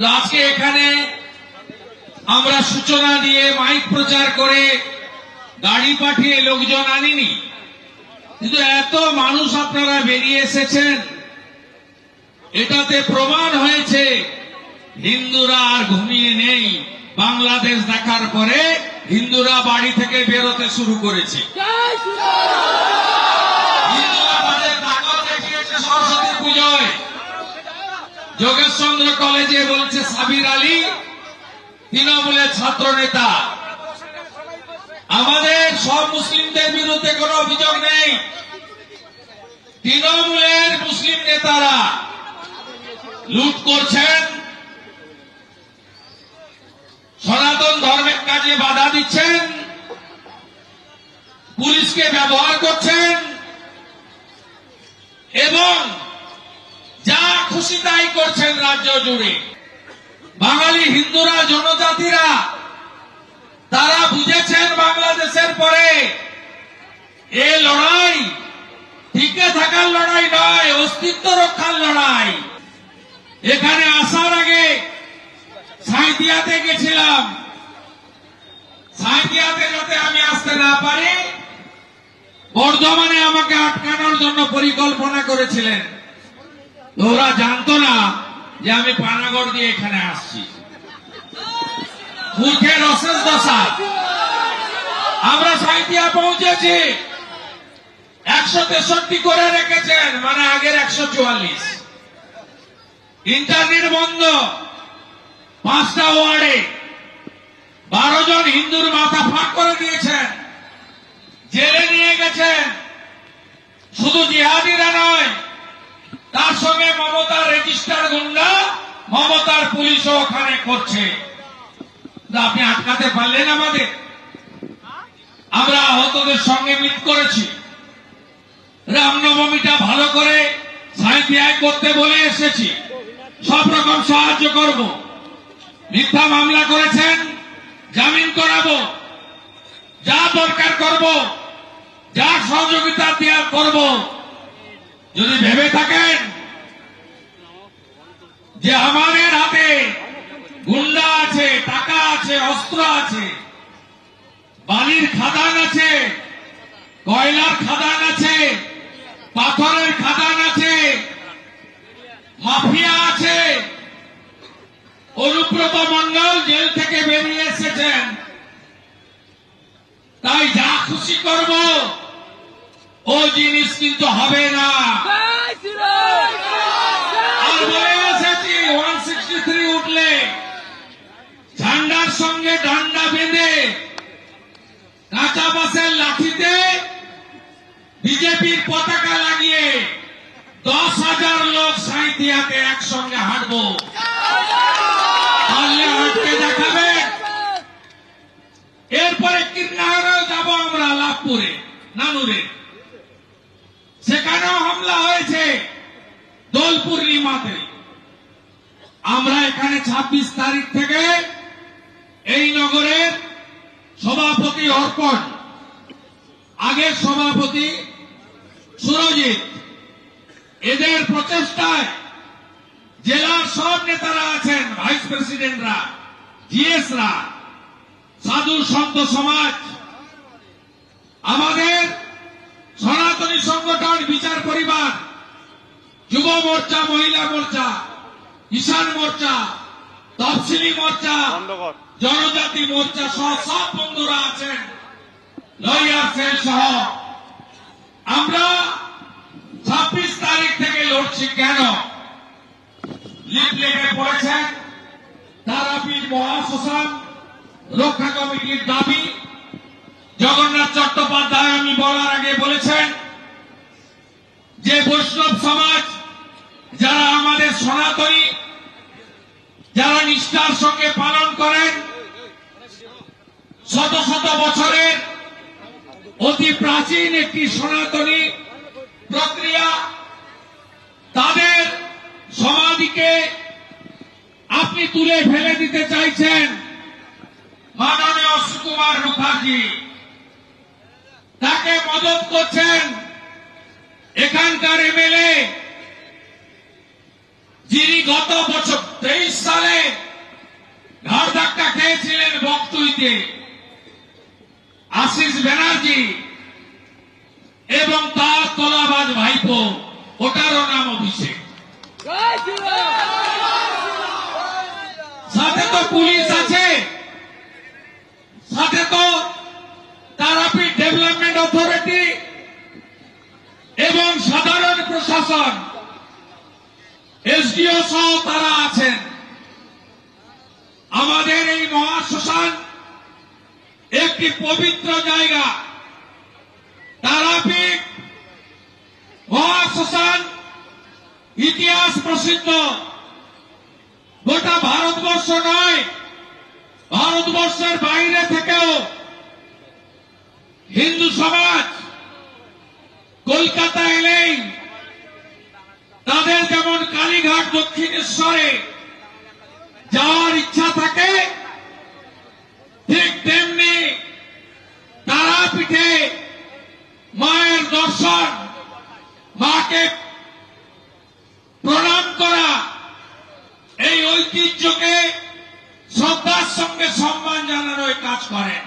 আজকে এখানে আমরা সূচনা দিয়ে মাইক প্রচার করে গাড়ি পাঠিয়ে লোকজন আনিনি, কিন্তু এত মানুষ আপনারা বেরিয়ে এসেছেন, এটাতে প্রমাণ হয়েছে হিন্দুরা আর ঘুমিয়ে নেই। বাংলাদেশ দেখার পরে হিন্দুরা বাড়ি থেকে বেরোতে শুরু করেছে। হিন্দুরা তাদের তাকত দেখিয়েছে সরস্বতী পুজোয়। যোগেশচন্দ্র কলেজে বলছে সাবির আলী তৃণমূলের ছাত্র নেতা। আমাদের সব মুসলিমদের বিরুদ্ধে কোনো অভিযোগ নেই, তৃণমূলের মুসলিম নেতারা লুট করছেন, সনাতন ধর্মের কাজে বাধা দিচ্ছেন, পুলিশকে ব্যবহার করছেন এবং যা খুশি তাই করছেন রাজ্য জুড়ে। বাঙালি হিন্দুরা, জনজাতিরা তারা বুঝেছেন বাংলাদেশের পরে এ লড়াই টিকে থাকার লড়াই নয়, অস্তিত্ব রক্ষার লড়াই। এখানে আসার আগে সাঁইথিয়াতে গেছিলাম। সাঁইথিয়াতে যাতে আমি আসতে না পারি বর্ধমানে আমাকে আটকানোর জন্য পরিকল্পনা করেছিলেন। ওরা জানতো না যে আমি পানাগড় দিয়ে এখানে আসছি। মূর্খের অশেষ দশা। আমরা সাঁইথিয়া পৌঁছেছি, 163 করে রেখেছেন, মানে আগের 144। ইন্টারনেট বন্ধ, 5টা ওয়ার্ডে 12 জন হিন্দুর মাথা ফাঁক করে দিয়েছেন, জেলে নিয়ে গেছেন। শুধু জিহাদিরা নয়, তার সঙ্গে মমতার রেজিস্টার গুন্ডা, মমতার পুলিশও ওখানে করছে। আপনি আটকাতে পারলেন আমাদের? আমরা আহতদের সঙ্গে মিট করেছি, রামনবমীটা ভালো করে সাঁইথিয়ায় করতে বলে এসেছি, সব রকম সাহায্য করব। মিথ্যা মামলা করেছেন, জামিন করাবো, যা দরকার করব, যা সহযোগিতা দেওয়ার করব। যদি ভেবে থাকেন যে আমাদের হাতে গুন্ডা আছে, টাকা আছে, অস্ত্র আছে, বালির খাদান আছে, কয়লার খাদান আছে, পাথরের খাদান আছে, মাফিয়া আছে, অনুব্রত মণ্ডল জেল থেকে বেরিয়ে এসেছেন, তাই যা খুশি করব ও জিনিস কিন্তু হবে না। আর বলে এসেছি 163 উঠলে ঝান্ডার সঙ্গে ডান্ডা বেঁধে কাঁচা বাঁশের লাঠিতে বিজেপির পতাকা লাগিয়ে 10,000 লোক সাঁইথিয়াতে একসঙ্গে হাঁটবো। পারলে হাঁটতে দেখাবে। এরপরে কীর্ণাহারেও যাব আমরা, লাভপুরে, নানুরে, সেখানেও হামলা হয়েছে দোল পূর্ণিমাতে। আমরা এখানে 26 তারিখ থেকে এই নগরের সভাপতি অর্পণ, আগের সভাপতি সুরজিৎ, এদের প্রচেষ্টায় জেলার সব নেতারা আছেন, ভাইস প্রেসিডেন্টরা, জিএসরা, সাধু সন্ত সমাজ, আমাদের সনাতনী সংগঠন বিচার পরিবার, যুব মোর্চা, মহিলা মোর্চা, কিষাণ মোর্চা, তফসিলি মোর্চা, জনজাতি মোর্চা সহ সব বন্ধুরা আছেন, লয়ার সেল সহ। আমরা 26 তারিখ থেকে লড়ছি। কেন? লিফলেটে পড়েছেন তারাপীঠ মহাশ্মশান রক্ষা কমিটির দাবি। জগন্নাথ চট্টোপাধ্যায় আমি বলার আগে বলেছেন যে বৈষ্ণব সমাজ, যারা আমাদের সনাতনী, যারা নিষ্ঠার সঙ্গে পালন করেন, শত শত বছরের অতি প্রাচীন একটি সনাতনী প্রক্রিয়া, তাদের সমাধিকে আপনি তুলে ফেলে দিতে চাইছেন। মাননীয় সুকুমার মুখার্জি তাকে মদত করছেন এখানকার এমএলএ, যিনি গত বছর 23 সালে যে আশিস ব্যানার্জি এবং তার তলাবাজ ভাইপো, ওটারও নাম অভিষেক। সাথে তো পুলিশ আছে, সাথে তো তারাপীঠ ডেভেলপমেন্ট অথরিটি এবং সাধারণ প্রশাসন, এসডিও সহ তারা আছেন। আমাদের এই মহাশ্মশান একটি পবিত্র জায়গা। তারাপীঠ মহাশ্মশান ইতিহাস প্রসিদ্ধ। গোটা ভারতবর্ষ নয়, ভারতবর্ষের বাইরে থেকেও হিন্দু সমাজ কলকাতা এলেই তাদের যেমন কালীঘাট দক্ষিণেশ্বরে যাওয়ার ইচ্ছা থাকে, ঠিক তেমনি তারাপীঠে মায়ের দর্শন, মাকে প্রণাম করা, এই ঐতিহ্যকে শ্রদ্ধার সঙ্গে সম্মান জানানোর কাজ করেন।